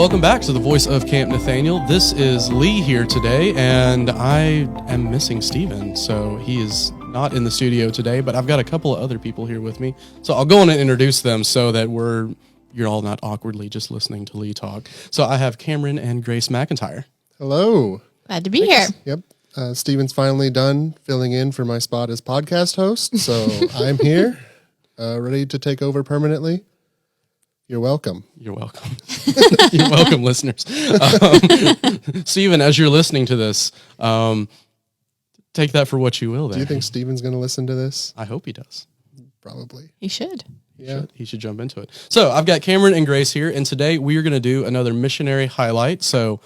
welcome back to the Voice of Camp Nathanael. This is Lee here today, and I am missing Steven, so he is not in the studio today, but I've got a couple of other people here with me. So I'll go on and introduce them so that you're all not awkwardly just listening to Lee talk. So I have Cameron and Grace McIntyre. Hello. Glad to be here. Yep. Steven's finally done filling in for my spot as podcast host, so I'm here, ready to take over permanently. You're welcome. You're welcome. You're welcome, listeners. Steven, as you're listening to this, take that for what you will. There. Do you think Steven's going to listen to this? I hope he does. Probably. He should. He should jump into it. So I've got Cameron and Grace here, and today we are going to do another Missionary Highlight. So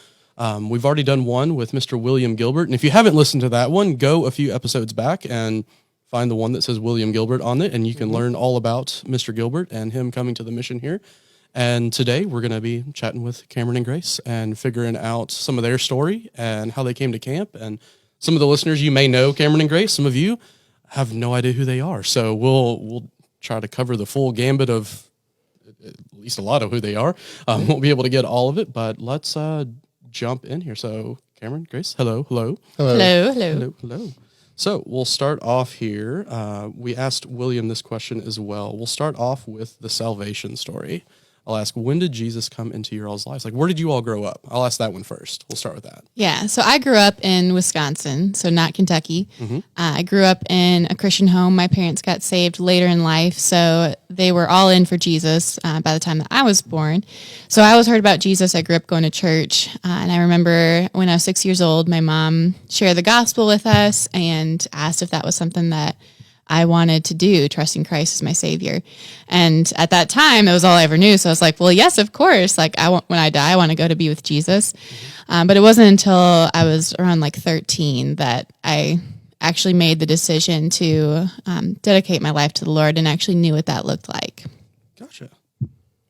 we've already done one with Mr. William Gilbert, and if you haven't listened to that one, go a few episodes back and find the one that says William Gilbert on it, and you can learn all about Mr. Gilbert and him coming to the mission here. And today we're going to be chatting with Cameron and Grace and figuring out some of their story and how they came to camp. And some of the listeners, you may know Cameron and Grace. Some of you have no idea who they are. So we'll try to cover the full gambit of at least a lot of who they are. Won't be able to get all of it, but let's jump in here. So Cameron, Grace, hello. So we'll start off here. We asked William this question as well. We'll start off with the salvation story. I'll ask, when did Jesus come into your all's lives? Like, where did you all grow up? I'll ask that one first. We'll start with that. Yeah, so I grew up in Wisconsin, so not Kentucky. I grew up in a Christian home. My parents got saved later in life, so they were all in for Jesus by the time that I was born. So I always heard about Jesus. I grew up going to church, and I remember when I was 6 years old, my mom shared the gospel with us and asked if that was something that I wanted to do, trusting Christ as my Savior. And at that time, it was all I ever knew. So I was like, well, yes, of course. Like, when I die, I want to go to be with Jesus. But it wasn't until I was around 13 that I actually made the decision to dedicate my life to the Lord and actually knew what that looked like. Gotcha.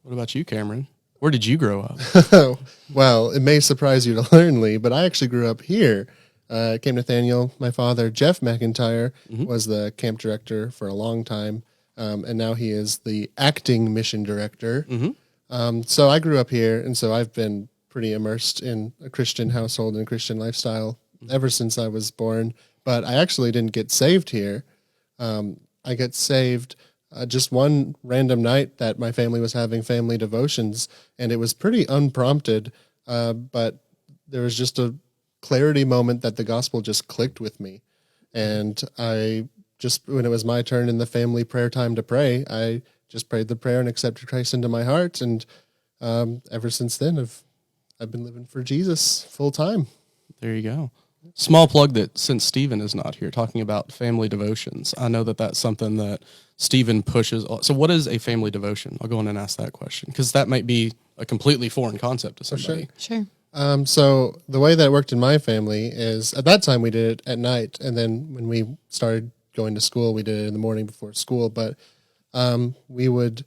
What about you, Cameron? Where did you grow up? Well, it may surprise you to learn, Lee, but I actually grew up here. Camp Nathanael. My father, Jeff McIntyre, was the camp director for a long time, and now he is the acting mission director. So I grew up here, and so I've been pretty immersed in a Christian household and a Christian lifestyle ever since I was born. But I actually didn't get saved here. I got saved just one random night that my family was having family devotions, and it was pretty unprompted, but there was just a clarity moment that the gospel just clicked with me. And I just, when it was my turn in the family prayer time to pray, I just prayed the prayer and accepted Christ into my heart. And ever since then, I've been living for Jesus full time. There you go. Small plug that since Stephen is not here talking about family devotions, I know that that's something that Stephen pushes. So what is a family devotion? I'll go on and ask that question because that might be a completely foreign concept to somebody. Sure. So the way that it worked in my family is at that time we did it at night. And then when we started going to school, we did it in the morning before school. But we would,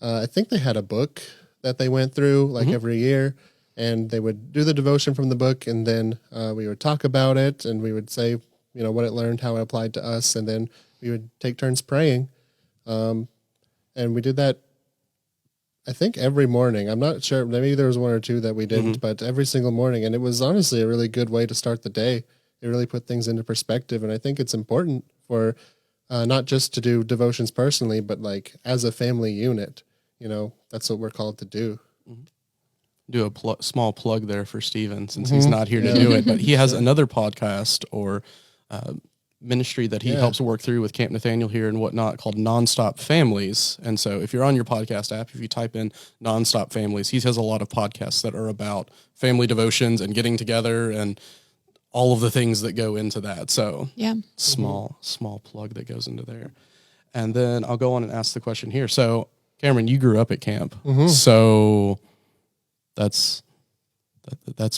I think they had a book that they went through every year, and they would do the devotion from the book. And then we would talk about it, and we would say, what it learned, how it applied to us. And then we would take turns praying. And we did that, I think, every morning. I'm not sure. Maybe there was one or two that we didn't, but every single morning. And it was honestly a really good way to start the day. It really put things into perspective. And I think it's important for not just to do devotions personally, but as a family unit. That's what we're called to do. Do a small plug there for Stephen since he's not here to do it. But he has another podcast or ministry that he helps work through with Camp Nathanael here and whatnot called Nonstop Families. And so if you're on your podcast app, if you type in Nonstop Families, he has a lot of podcasts that are about family devotions and getting together and all of the things that go into that. So small plug that goes into there. And then I'll go on and ask the question here. So Cameron, you grew up at camp. So that's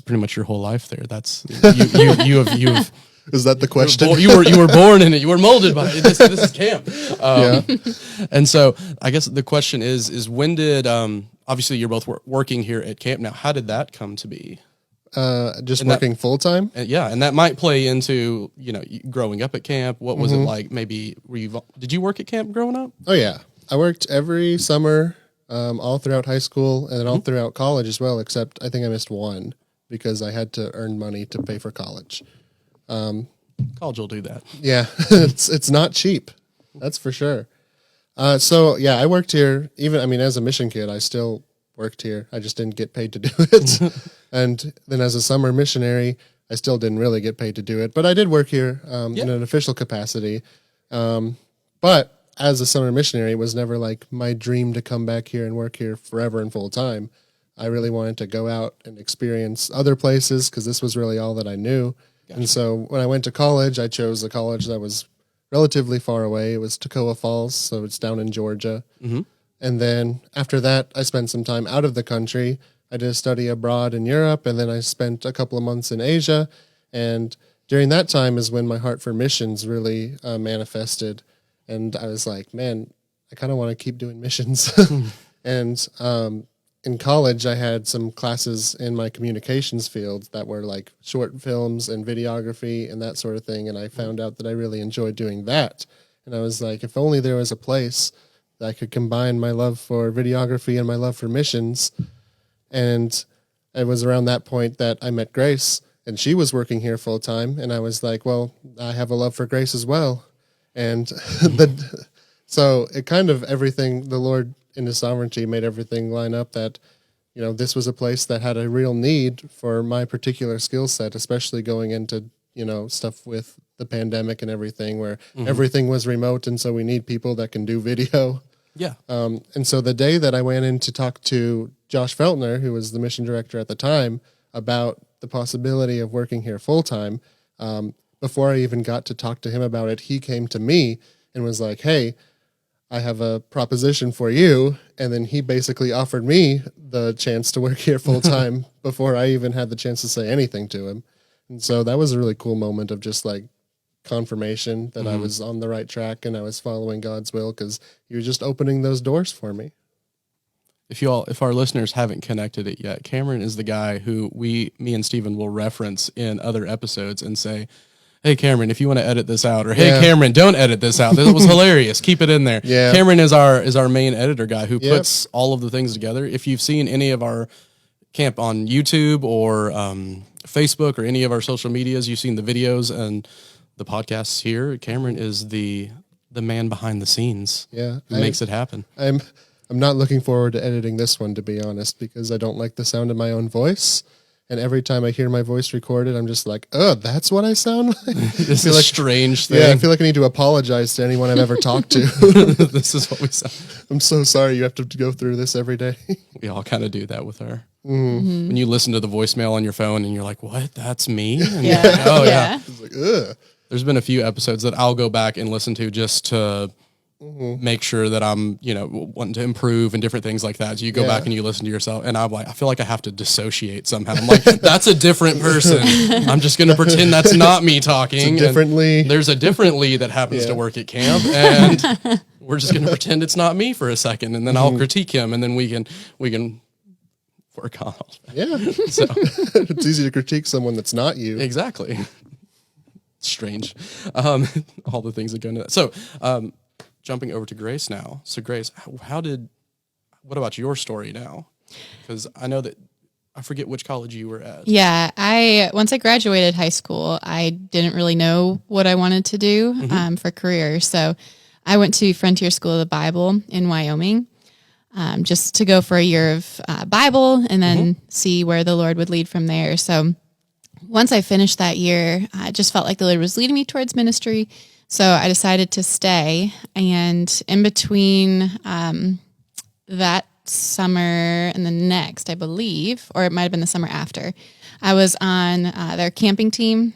pretty much your whole life there. That's you've Is that the question? You were born in it. You were molded by it. This is camp. And so I guess the question is when did, obviously you're both working here at camp now. How did that come to be? Just working full time? And that might play into, growing up at camp. What was it like? Maybe did you work at camp growing up? Oh yeah. I worked every summer all throughout high school and then all throughout college as well, except I think I missed one because I had to earn money to pay for college. College will do that. Yeah, it's not cheap. That's for sure. So yeah, I worked here. Even, I mean, as a mission kid, I still worked here. I just didn't get paid to do it. And then as a summer missionary, I still didn't really get paid to do it, but I did work here in an official capacity. But as a summer missionary, it was never like my dream to come back here and work here forever and full time. I really wanted to go out and experience other places because this was really all that I knew. Gotcha. And so when I went to college, I chose a college that was relatively far away. It was Toccoa Falls, so it's down in Georgia. Mm-hmm. And then after that, I spent some time out of the country. I did a study abroad in Europe, and then I spent a couple of months in Asia. And during that time is when my heart for missions really manifested. And I was like, man, I kind of want to keep doing missions. And in college, I had some classes in my communications field that were like short films and videography and that sort of thing. And I found out that I really enjoyed doing that. And I was like, if only there was a place that I could combine my love for videography and my love for missions. And it was around that point that I met Grace, and she was working here full time. And I was like, well, I have a love for Grace as well. And so it kind of everything, the Lord in his sovereignty made everything line up that, you know, this was a place that had a real need for my particular skill set, especially going into, you know, stuff with the pandemic and everything where everything was remote. And so we need people that can do video. Yeah. And so the day that I went in to talk to Josh Feltner, who was the mission director at the time, about the possibility of working here full time, before I even got to talk to him about it, he came to me and was like, hey, I have a proposition for you. And then he basically offered me the chance to work here full time before I even had the chance to say anything to him. And so that was a really cool moment of just like confirmation that I was on the right track and I was following God's will because he was just opening those doors for me. If our listeners haven't connected it yet, Cameron is the guy who me and Stephen will reference in other episodes and say, hey, Cameron, if you want to edit this out, or hey, Cameron, don't edit this out. This was hilarious. Keep it in there. Yeah. Cameron is our main editor guy who puts all of the things together. If you've seen any of our camp on YouTube or Facebook or any of our social medias, you've seen the videos and the podcasts here. Cameron is the man behind the scenes. Yeah, who makes it happen. I'm not looking forward to editing this one, to be honest, because I don't like the sound of my own voice. And every time I hear my voice recorded, I'm just like, oh, that's what I sound like? This is a strange thing. Yeah, I feel like I need to apologize to anyone I've ever talked to. This is what we sound. I'm so sorry you have to go through this every day. We all kind of do that with our... When you listen to the voicemail on your phone and you're like, what? That's me? And yeah. Like, oh, yeah. It's like, ugh. There's been a few episodes that I'll go back and listen to just to... make sure that I'm, wanting to improve and different things like that. So you go back and you listen to yourself, and I'm like, I feel like I have to dissociate somehow. I'm like, that's a different person. I'm just going to pretend that's not me talking. It's a different Lee. There's a different Lee that happens to work at camp, and we're just going to pretend it's not me for a second, and then I'll critique him, and then we can work on all that. Yeah. So it's easy to critique someone that's not you. Exactly. Strange. All the things that go into that. So, jumping over to Grace now. So Grace, what about your story now? Because I know that, I forget which college you were at. Yeah, once I graduated high school, I didn't really know what I wanted to do for career. So I went to Frontier School of the Bible in Wyoming just to go for a year of Bible and then see where the Lord would lead from there. So once I finished that year, I just felt like the Lord was leading me towards ministry. So I decided to stay, and in between that summer and the next, I believe, or it might have been the summer after, I was on their camping team.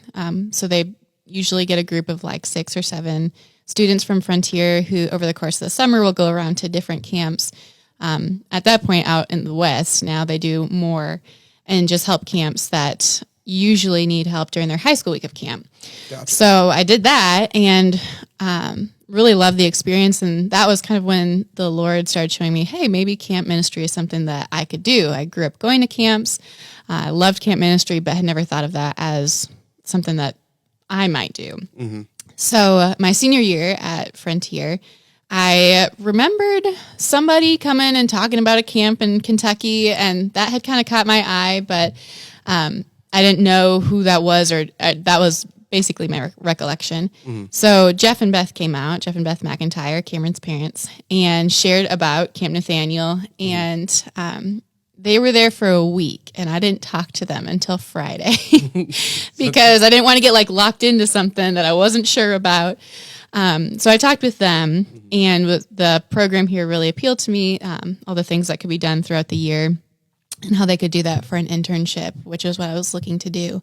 So they usually get a group of like 6 or 7 students from Frontier who over the course of the summer will go around to different camps. At that point out in the West, now they do more and just help camps that usually need help during their high school week of camp. Gotcha. So I did that and really loved the experience. And that was kind of when the Lord started showing me, hey, maybe camp ministry is something that I could do. I grew up going to camps. I loved camp ministry, but had never thought of that as something that I might do. So my senior year at Frontier, I remembered somebody coming and talking about a camp in Kentucky, and that had kind of caught my eye, but I didn't know who that was, or that was basically my recollection. So Jeff and Beth came out, Jeff and Beth McIntyre, Cameron's parents, and shared about Camp Nathanael, and they were there for a week, and I didn't talk to them until Friday because I didn't want to get like locked into something that I wasn't sure about. So I talked with them, and the program here really appealed to me, all the things that could be done throughout the year and how they could do that for an internship, which is what I was looking to do.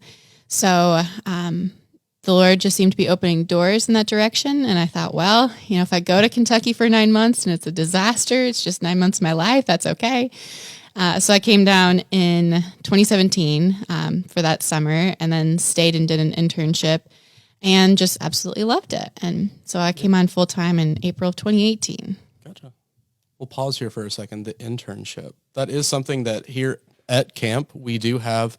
So the Lord just seemed to be opening doors in that direction. And I thought, well, if I go to Kentucky for 9 months and it's a disaster, it's just 9 months of my life, that's okay. So I came down in 2017 for that summer, and then stayed and did an internship and just absolutely loved it. And so I came on full time in April of 2018. Gotcha. We'll pause here for a second. The internship. That is something that here at camp, we do have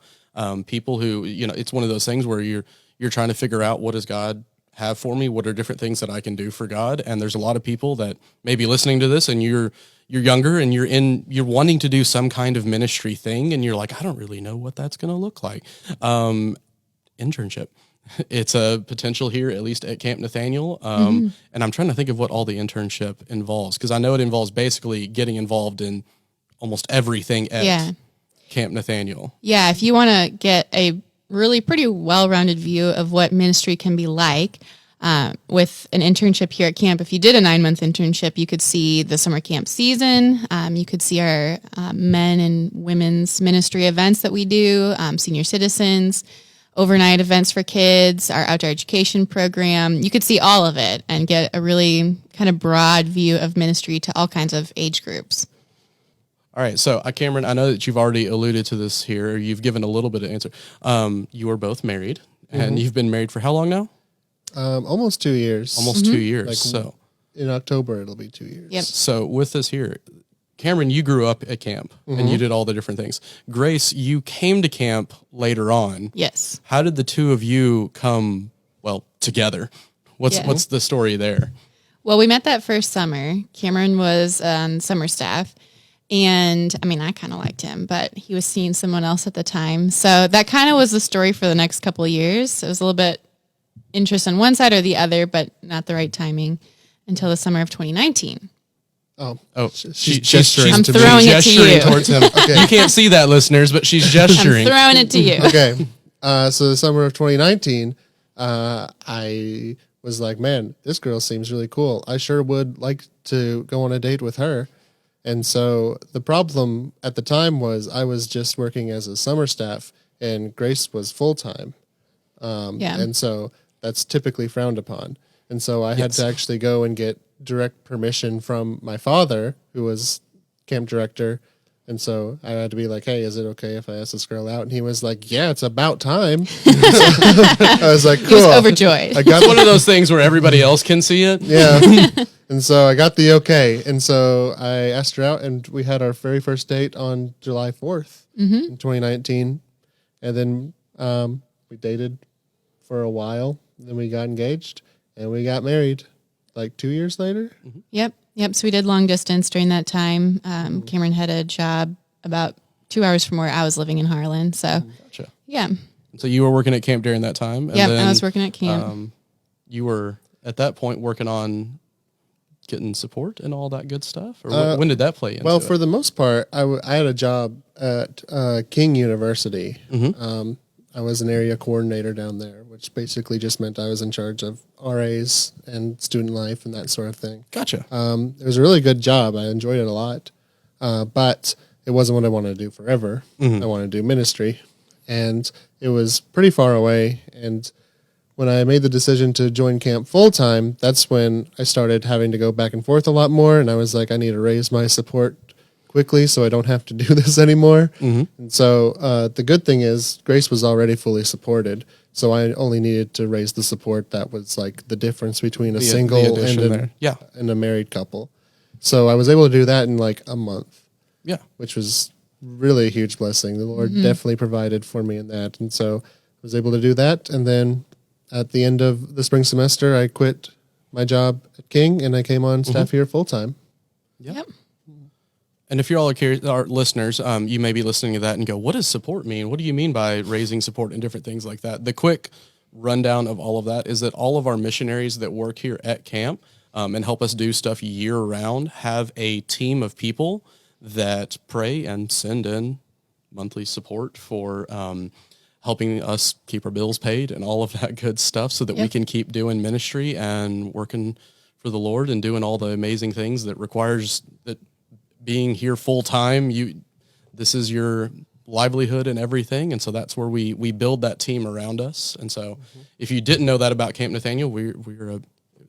people who, it's one of those things where you're trying to figure out, what does God have for me? What are different things that I can do for God? And there's a lot of people that may be listening to this, and you're younger and you're wanting to do some kind of ministry thing, and you're like, I don't really know what that's going to look like. Internship. It's a potential here, at least at Camp Nathanael. And I'm trying to think of what all the internship involves, because I know it involves basically getting involved in almost everything at Camp Nathanael. Yeah, if you want to get a really pretty well-rounded view of what ministry can be like with an internship here at camp, if you did a 9-month internship, you could see the summer camp season. You could see our men and women's ministry events that we do, senior citizens, overnight events for kids, our outdoor education program. You could see all of it and get a really kind of broad view of ministry to all kinds of age groups. All right. So, Cameron, I know that you've already alluded to this here. You've given a little bit of answer. You are both married, and you've been married for how long now? Almost 2 years. Almost 2 years. So in October, it'll be 2 years. Yep. So with this here, Cameron, you grew up at camp and you did all the different things. Grace, you came to camp later on. Yes. How did the two of you come, together? What's the story there? Well, we met that first summer. Cameron was on summer staff. And I kind of liked him, but he was seeing someone else at the time. So that kind of was the story for the next couple of years. It was a little bit interest on one side or the other, but not the right timing until the summer of 2019. Oh, she's gesturing. I'm to throwing me. it to Gesturing you. towards him. Okay. You can't see that, listeners, but she's gesturing. I'm throwing it to you. Okay. So the summer of 2019, I was like, man, this girl seems really cool. I sure would like to go on a date with her. And so the problem at the time was I was just working as a summer staff, and Grace was full-time. And so that's typically frowned upon. And so I had to actually go and get direct permission from my father, who was camp director. And so I had to be like, hey, is it okay if I ask this girl out? And he was like, yeah, it's about time. I was like, cool. He was overjoyed. It's one of those things where everybody else can see it. Yeah. And so I got the okay. And so I asked her out, and we had our very first date on July 4th in 2019. And then we dated for a while. Then we got engaged, and we got married like 2 years later. Yep. So we did long distance during that time. Cameron had a job about 2 hours from where I was living in Harlan. So, Gotcha. Yeah. So you were working at camp during that time? Yeah, I was working at camp. You were, at that point, working on getting support and all that good stuff? Or when did that play into for the most part, I had a job at King University. I was an area coordinator down there, which basically just meant I was in charge of RAs and student life and that sort of thing. Gotcha. It was a really good job. I enjoyed it a lot, but it wasn't what I wanted to do forever. I wanted to do ministry, and it was pretty far away. And when I made the decision to join camp full-time, that's when I started having to go back and forth a lot more, and I was like, I need to raise my support quickly so I don't have to do this anymore. And so the good thing is Grace was already fully supported, so I only needed to raise the support that was like the difference between a single and a married couple. So I was able to do that in like a month, which was really a huge blessing. The Lord definitely provided for me in that, and so I was able to do that. And then at the end of the spring semester, I quit my job at King, and I came on staff here full time. Yep. And if you're all curious, our listeners, you may be listening to that and go, what does support mean? What do you mean by raising support and different things like that? The quick rundown of all of that is that all of our missionaries that work here at camp and help us do stuff year round have a team of people that pray and send in monthly support for helping us keep our bills paid and all of that good stuff so that we can keep doing ministry and working for the Lord and doing all the amazing things that requires that being here full time. This is your livelihood and everything. And so that's where we build that team around us. And so if you didn't know that about Camp Nathanael, we're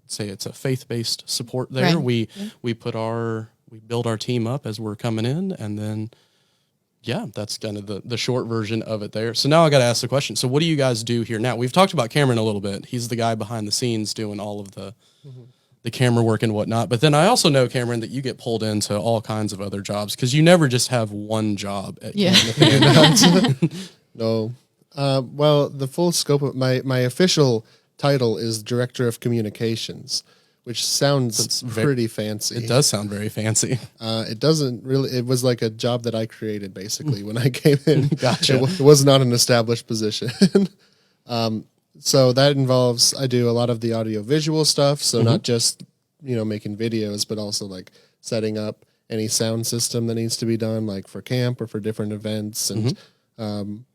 say it's a faith-based support there. Right. We build our team up as we're coming in, and then that's kind of the short version of it there. So now I got to ask the question. So what do you guys do here now? We've talked about Cameron a little bit. He's the guy behind the scenes doing all of the camera work and whatnot. But then I also know, Cameron, that you get pulled into all kinds of other jobs because you never just have one job at Camp Nathanael. No. Well, the full scope of my official title is Director of Communications, which sounds pretty fancy. It does sound very fancy. It doesn't really. It was like a job that I created basically when I came in. Gotcha. It was not an established position. So that involves, I do a lot of the audio visual stuff. So not just, making videos, but also like setting up any sound system that needs to be done, like for camp or for different events and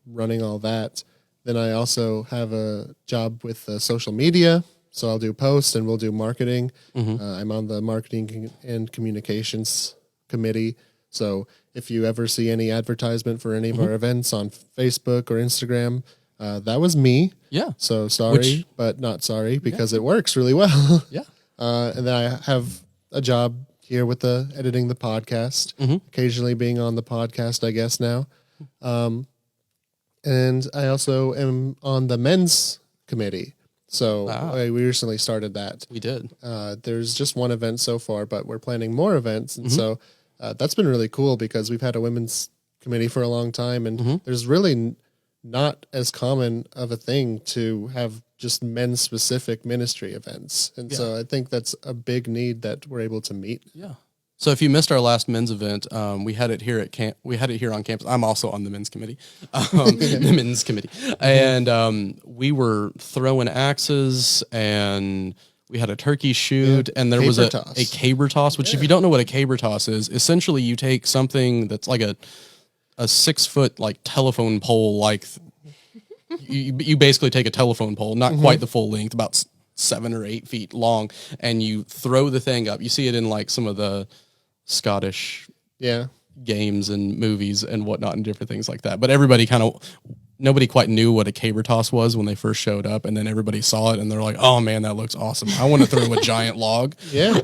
running all that. Then I also have a job with social media. So I'll do posts and we'll do marketing. I'm on the marketing and communications committee. So if you ever see any advertisement for any of our events on Facebook or Instagram, that was me. Yeah. So sorry, but not sorry because it works really well. Yeah. And then I have a job here with editing the podcast, occasionally being on the podcast, I guess now. And I also am on the men's committee. So we recently started that. We did. There's just one event so far, but we're planning more events. And so that's been really cool because we've had a women's committee for a long time. And there's really not as common of a thing to have just men's specific ministry events. And so I think that's a big need that we're able to meet. Yeah. So if you missed our last men's event, we had it here at camp. We had it here on campus. I'm also on the men's committee, the men's committee, and we were throwing axes, and we had a turkey shoot, and there was a caber toss. Which, if you don't know what a caber toss is, essentially you take something that's like a 6 foot like telephone pole, like you basically take a telephone pole, not quite the full length, about 7 or 8 feet long, and you throw the thing up. You see it in like some of the Scottish games and movies and whatnot and different things like that. But nobody quite knew what a caber toss was when they first showed up, and then everybody saw it and they're like, oh man, that looks awesome. I want to throw a giant log. Yeah.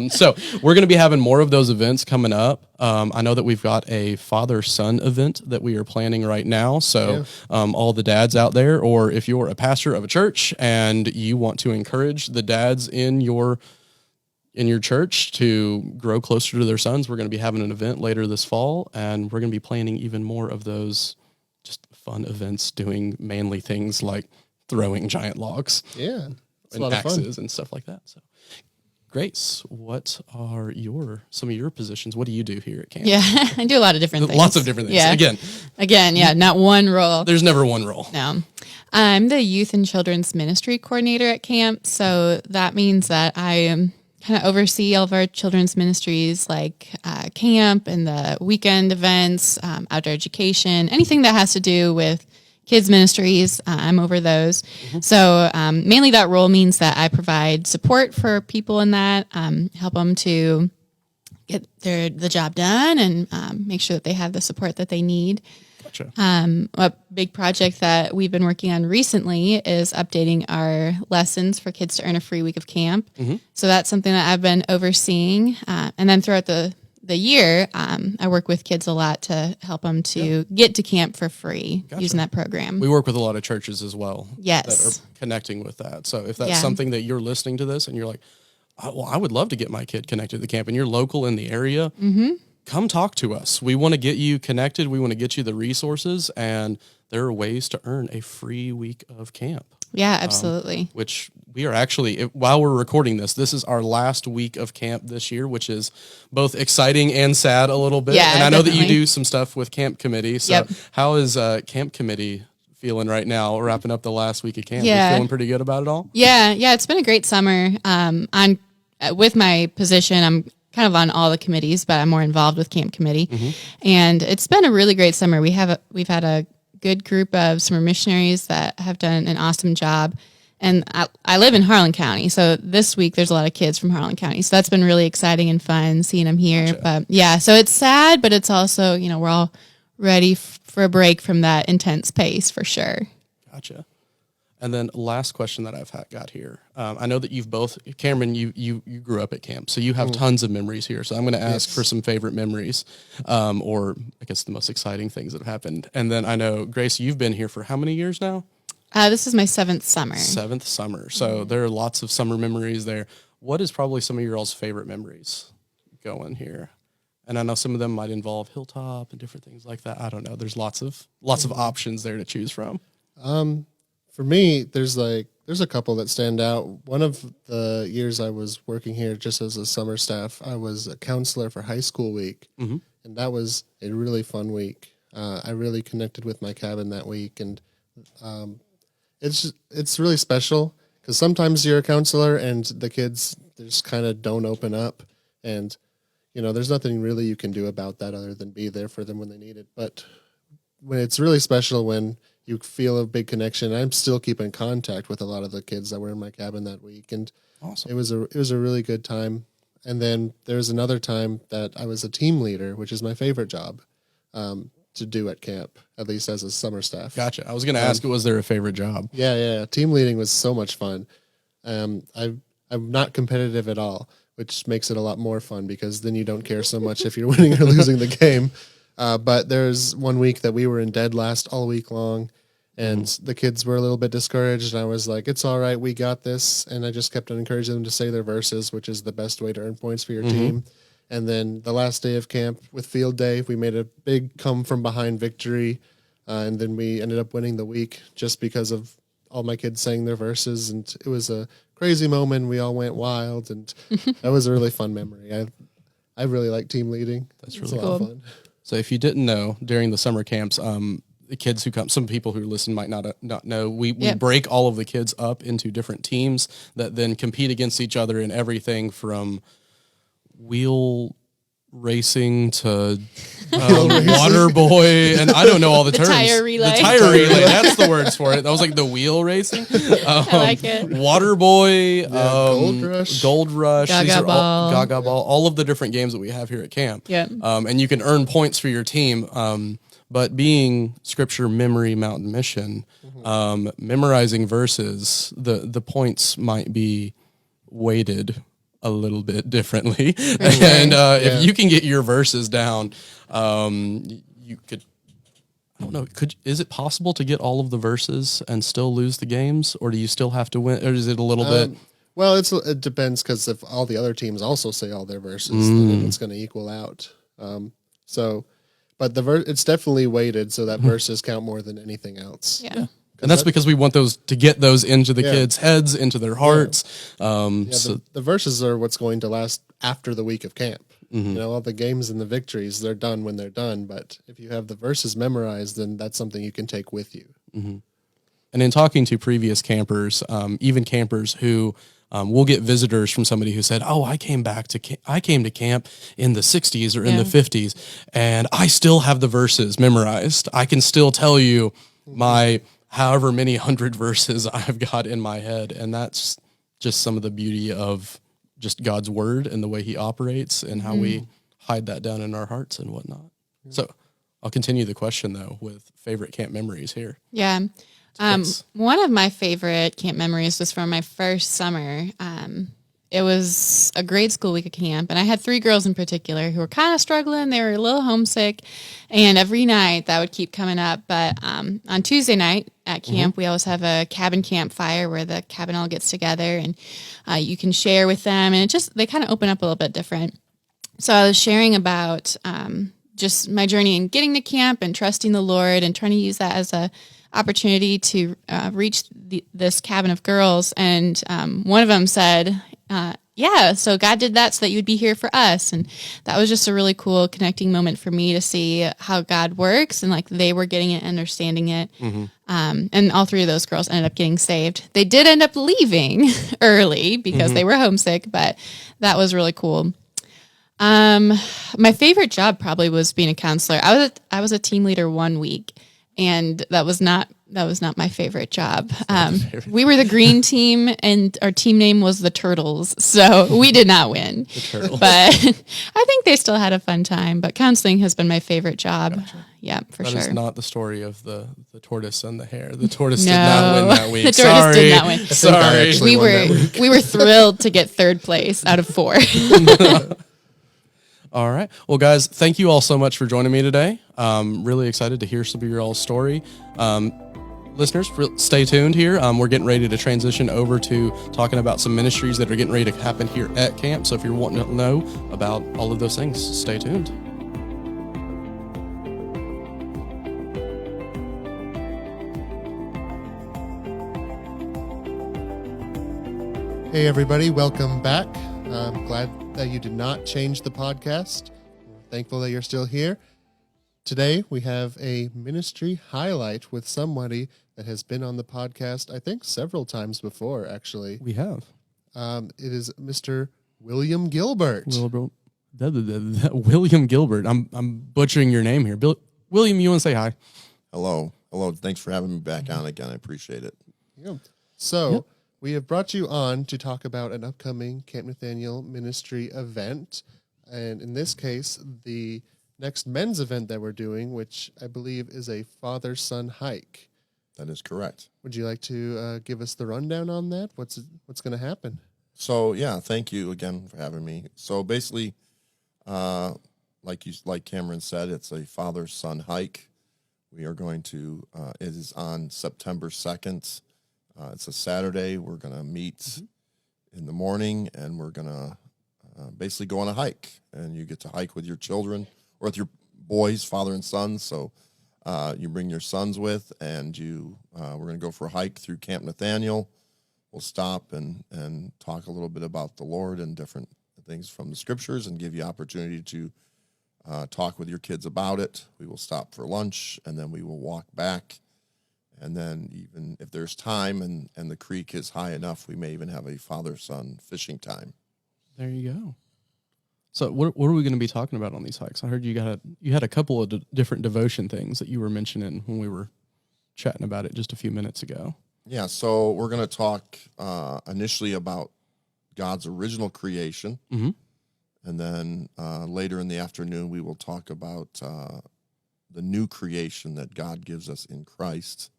So we're going to be having more of those events coming up. I know that we've got a father-son event that we are planning right now. So all the dads out there, or if you're a pastor of a church and you want to encourage the dads in your church to grow closer to their sons, we're going to be having an event later this fall, and we're going to be planning even more of those just fun events doing manly things like throwing giant logs. Yeah. And axes and stuff like that. So Grace, what are some of your positions? What do you do here at camp? Yeah, I do a lot of different things. Lots of different things. Yeah. Again, not one role. There's never one role. No. I'm the youth and children's ministry coordinator at camp. So that means that I kind of oversee all of our children's ministries, like camp and the weekend events, outdoor education, anything that has to do with kids ministries. I'm over those. So mainly that role means that I provide support for people in that, help them to get the job done and make sure that they have the support that they need. Gotcha. A big project that we've been working on recently is updating our lessons for kids to earn a free week of camp. So that's something that I've been overseeing. And then throughout the year, I work with kids a lot to help them to get to camp for free using that program. We work with a lot of churches as well. Yes. That are connecting with that. So if that's something that you're listening to this and you're like, well, I would love to get my kid connected to the camp, and you're local in the area, come talk to us. We want to get you connected. We want to get you the resources, and there are ways to earn a free week of camp. Yeah, absolutely. Which we are actually, while we're recording this is our last week of camp this year, which is both exciting and sad a little bit. Yeah, and I know that you definitely. do some stuff with camp committee. So Yep. how is camp committee feeling right now, wrapping up the last week of camp? Yeah. You feeling pretty good about it all? Yeah, it's been a great summer. I'm with my position, I'm kind of on all the committees, but I'm more involved with camp committee. And it's been a really great summer. We've had a good group of summer missionaries that have done an awesome job. And I live in Harlan County, so this week there's a lot of kids from Harlan County. So that's been really exciting and fun seeing them here. Gotcha. But yeah, so it's sad, but it's also, we're all ready for a break from that intense pace for sure. Gotcha. And then last question that I've got here. I know that you've both, Cameron, you grew up at camp, so you have tons of memories here. So I'm going to ask for some favorite memories, or I guess the most exciting things that have happened. And then I know, Grace, you've been here for how many years now? This is my 7th summer. 7th summer. So there are lots of summer memories there. What is probably some of your all's favorite memories going here? And I know some of them might involve Hilltop and different things like that. I don't know. There's lots of options there to choose from. For me, there's a couple that stand out. One of the years I was working here just as a summer staff, I was a counselor for high school week, and that was a really fun week. I really connected with my cabin that week, and it's really special because sometimes you're a counselor and the kids just kind of don't open up, and there's nothing really you can do about that other than be there for them when they need it. But when it's really special when you feel a big connection. I'm still keeping contact with a lot of the kids that were in my cabin that week, and Awesome. it was a really good time. And then there's another time that I was a team leader, which is my favorite job to do at camp, at least as a summer staff. Gotcha. I was going to ask, was there a favorite job? Yeah. Team leading was so much fun. I'm not competitive at all, which makes it a lot more fun because then you don't care so much if you're winning or losing the game. But there's one week that we were in dead last all week long, and the kids were a little bit discouraged, and I was like, it's all right, we got this. And I just kept on encouraging them to say their verses, which is the best way to earn points for your team. And then the last day of camp with field day, we made a big come from behind victory. And then we ended up winning the week just because of all my kids saying their verses. And it was a crazy moment. We all went wild, and that was a really fun memory. I really like team leading. That's It's really a lot of fun. So if you didn't know, during the summer camps, the kids who come, some people who listen might not know, we break all of the kids up into different teams that then compete against each other in everything from wheel racing to water boy, and I don't know all the terms. Tire relay. The tire relay, that's the words for it. That was like the wheel racing. I like it. Water boy, Gold Rush. Gaga Ball. Gaga Ball, all of the different games that we have here at camp. Yep. And you can earn points for your team. But being Scripture Memory Mountain Mission, memorizing verses, the points might be weighted a little bit differently. And if you can get your verses down, you could, I don't know, is it possible to get all of the verses and still lose the games, or do you still have to win, or is it a little bit? Well, it depends, because if all the other teams also say all their verses, then it's going to equal out. But it's definitely weighted so that verses count more than anything else. Yeah. And that's because we want those to get those into the kids' heads, into their hearts. The verses are what's going to last after the week of camp. All the games and the victories, they're done when they're done. But if you have the verses memorized, then that's something you can take with you. And in talking to previous campers, even campers who we'll get visitors from somebody who said, "Oh, I came to camp in the 60s or in the 50s, and I still have the verses memorized. I can still tell you my however many 100 verses I've got in my head." And that's just some of the beauty of just God's word and the way he operates and how we hide that down in our hearts and whatnot. So I'll continue the question though with favorite camp memories here. Yeah. One of my favorite camp memories was from my first summer. It was a grade school week of camp, and I had 3 girls in particular who were kind of struggling. They were a little homesick, and every night that would keep coming up. But on Tuesday night at camp, we always have a cabin campfire where the cabin all gets together, and you can share with them, and they kind of open up a little bit different. So I was sharing about just my journey in getting to camp and trusting the Lord and trying to use that as a opportunity to reach this cabin of girls, and one of them said, yeah, so God did that so that you would be here for us. And that was just a really cool connecting moment for me to see how God works, and like they were getting it, understanding it. And all three of those girls ended up getting saved. They did end up leaving early because they were homesick, but that was really cool. My favorite job probably was being a counselor. I was a team leader 1 week, and that was not my favorite job. We were the green team, and our team name was the Turtles, so we did not win. But I think they still had a fun time. But counseling has been my favorite job. Gotcha. Yeah, for sure. That is not the story of the tortoise and the hare. The tortoise did not win that week. The tortoise did not win. Sorry. We were thrilled to get third place out of 4. All right. Well, guys, thank you all so much for joining me today. Really excited to hear some of your all's story. Listeners, stay tuned here. We're getting ready to transition over to talking about some ministries that are getting ready to happen here at camp. So if you're wanting to know about all of those things, stay tuned. Hey, everybody, welcome back. I'm glad that you did not change the podcast. We're thankful that you're still here. Today, we have a ministry highlight with somebody that has been on the podcast, I think, several times before, actually. We have. It is Mr. William Gilbert. William Gilbert. I'm butchering your name here. William, you want to say hi? Hello. Thanks for having me back on again. I appreciate it. Yeah. So, we have brought you on to talk about an upcoming Camp Nathanael ministry event. And in this case, the next men's event that we're doing, which I believe is a father-son hike. That is correct. Would you like to give us the rundown on that? What's going to happen? So, yeah, thank you again for having me. So basically, like Cameron said, it's a father-son hike. We are going to, it is on September 2nd. It's a Saturday. We're going to meet in the morning, and we're going to basically go on a hike. And you get to hike with your children or with your boys, father and sons. So you bring your sons with, and we're going to go for a hike through Camp Nathanael. We'll stop and talk a little bit about the Lord and different things from the scriptures, and give you opportunity to talk with your kids about it. We will stop for lunch, and then we will walk back. And then even if there's time and the creek is high enough, we may even have a father-son fishing time. There you go. So what are we going to be talking about on these hikes? I heard you had a couple of different devotion things that you were mentioning when we were chatting about it just a few minutes ago. Yeah, so we're going to talk initially about God's original creation. Mm-hmm. And then later in the afternoon, we will talk about the new creation that God gives us in Christ.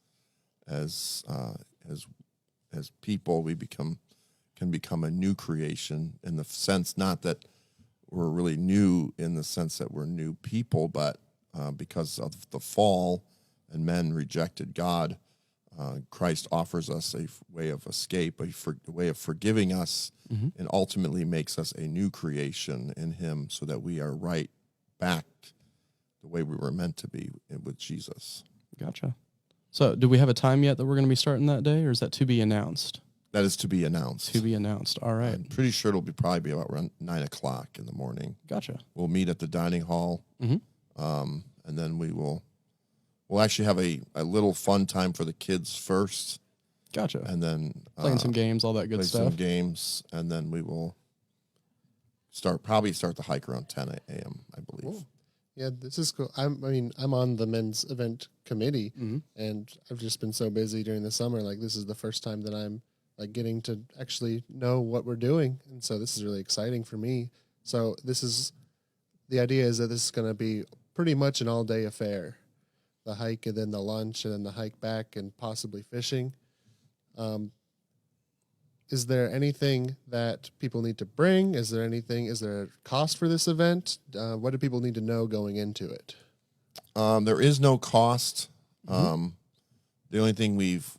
As people, we can become a new creation, in the sense not that we're really new in the sense that we're new people, but because of the fall and men rejected God, Christ offers us a way of escape, a way of forgiving us, and ultimately makes us a new creation in Him, so that we are right back the way we were meant to be with Jesus. Gotcha. So, do we have a time yet that we're going to be starting that day, or is that to be announced? That is to be announced. To be announced. All right. I'm pretty sure it'll probably be about around 9 o'clock in the morning. Gotcha. We'll meet at the dining hall, and then we'll actually have a little fun time for the kids first. Gotcha. And then playing some games, all that good stuff. Play some games, and then we will probably start the hike around 10 a.m., I believe. Cool. Yeah, this is cool. I'm on the men's event committee, and I've just been so busy during the summer. Like, this is the first time that I'm like getting to actually know what we're doing, and so this is really exciting for me. So the idea is that this is going to be pretty much an all-day affair. The hike, and then the lunch, and then the hike back, and possibly fishing. Is there anything that people need to bring? Is there a cost for this event? What do people need to know going into it? There is no cost. The only thing we've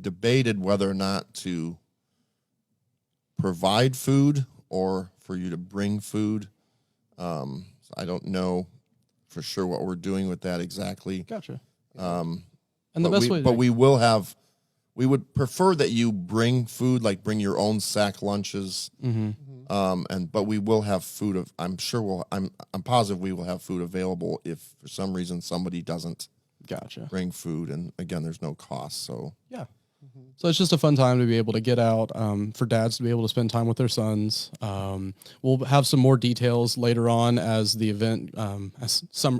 debated whether or not to provide food or for you to bring food. I don't know for sure what we're doing with that exactly. Gotcha. And the best way, we will have. We would prefer that you bring food, like bring your own sack lunches. But we will have food. I'm positive we will have food available if for some reason somebody doesn't bring food. And again, there's no cost. So yeah. So it's just a fun time to be able to get out, for dads to be able to spend time with their sons. We'll have some more details later on as the event,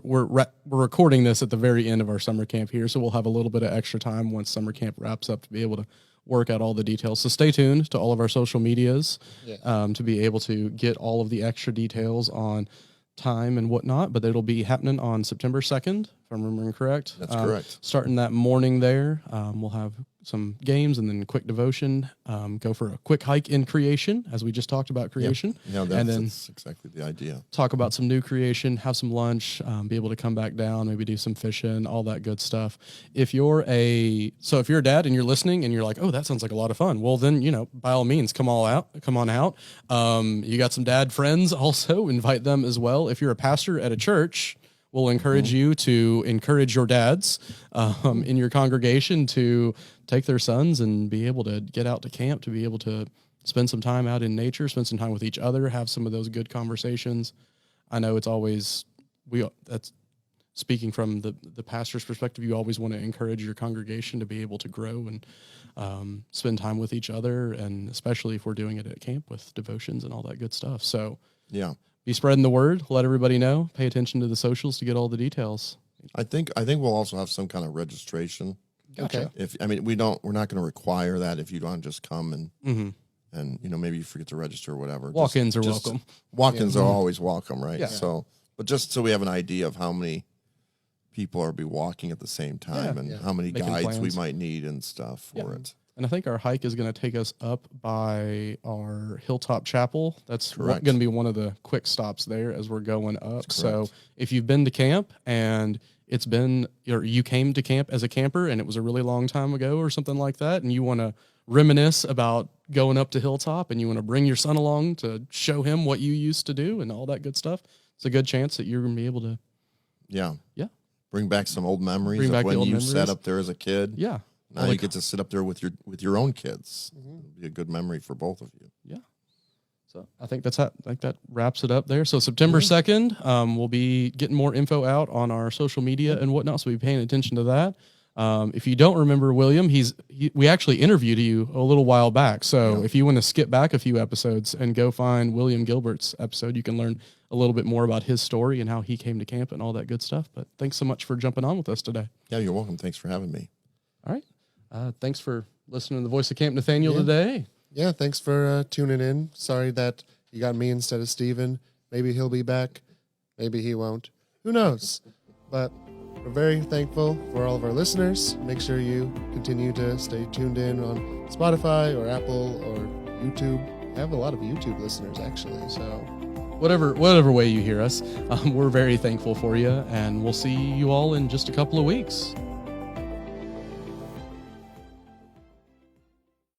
we're recording this at the very end of our summer camp here. So we'll have a little bit of extra time once summer camp wraps up to be able to work out all the details. So stay tuned to all of our social medias, to be able to get all of the extra details on time and whatnot, but it'll be happening on September 2nd, if I'm remembering correct. That's correct. Starting that morning there, we'll have some games and then quick devotion, go for a quick hike in creation, as we just talked about creation. Yeah, that's exactly the idea. Talk about some new creation, have some lunch, be able to come back down, maybe do some fishing, all that good stuff. If you're a dad and you're listening and you're like, oh, that sounds like a lot of fun, well then, by all means, come on out. You got some dad friends also, invite them as well. If you're a pastor at a church, we'll encourage you to encourage your dads in your congregation to take their sons and be able to get out to camp, to be able to spend some time out in nature, spend some time with each other, have some of those good conversations. I know it's always, that's speaking from the pastor's perspective, you always want to encourage your congregation to be able to grow and spend time with each other, and especially if we're doing it at camp with devotions and all that good stuff. So yeah. Be spreading the word. Let everybody know. Pay attention to the socials to get all the details. I think we'll also have some kind of registration. Gotcha. We're not going to require that if you don't just come and maybe you forget to register or whatever. Walk-ins are welcome. Walk-ins are always welcome, right? Yeah. So, but just so we have an idea of how many people are be walking at the same time and how many Making guides plans. we might need and stuff for it. And I think our hike is going to take us up by our Hilltop Chapel. That's going to be one of the quick stops there as we're going up. So if you've been to camp and you came to camp as a camper and it was a really long time ago or something like that, and you want to reminisce about going up to Hilltop and you want to bring your son along to show him what you used to do and all that good stuff, it's a good chance that you're going to be able to bring back some old memories of when you sat up there as a kid. Yeah. Now you get to sit up there with your own kids. It'll be a good memory for both of you. Yeah. So I think that wraps it up there. So September 2nd, we'll be getting more info out on our social media and whatnot. So we'll be paying attention to that. If you don't remember William, we actually interviewed you a little while back. So if you want to skip back a few episodes and go find William Gilbert's episode, you can learn a little bit more about his story and how he came to camp and all that good stuff. But thanks so much for jumping on with us today. Yeah, you're welcome. Thanks for having me. All right. Thanks for listening to the voice of Camp Nathanael today. Yeah, thanks for tuning in. Sorry that you got me instead of Steven. Maybe he'll be back. Maybe he won't. Who knows? But we're very thankful for all of our listeners. Make sure you continue to stay tuned in on Spotify or Apple or YouTube. I have a lot of YouTube listeners, actually. So whatever way you hear us, we're very thankful for you, and we'll see you all in just a couple of weeks.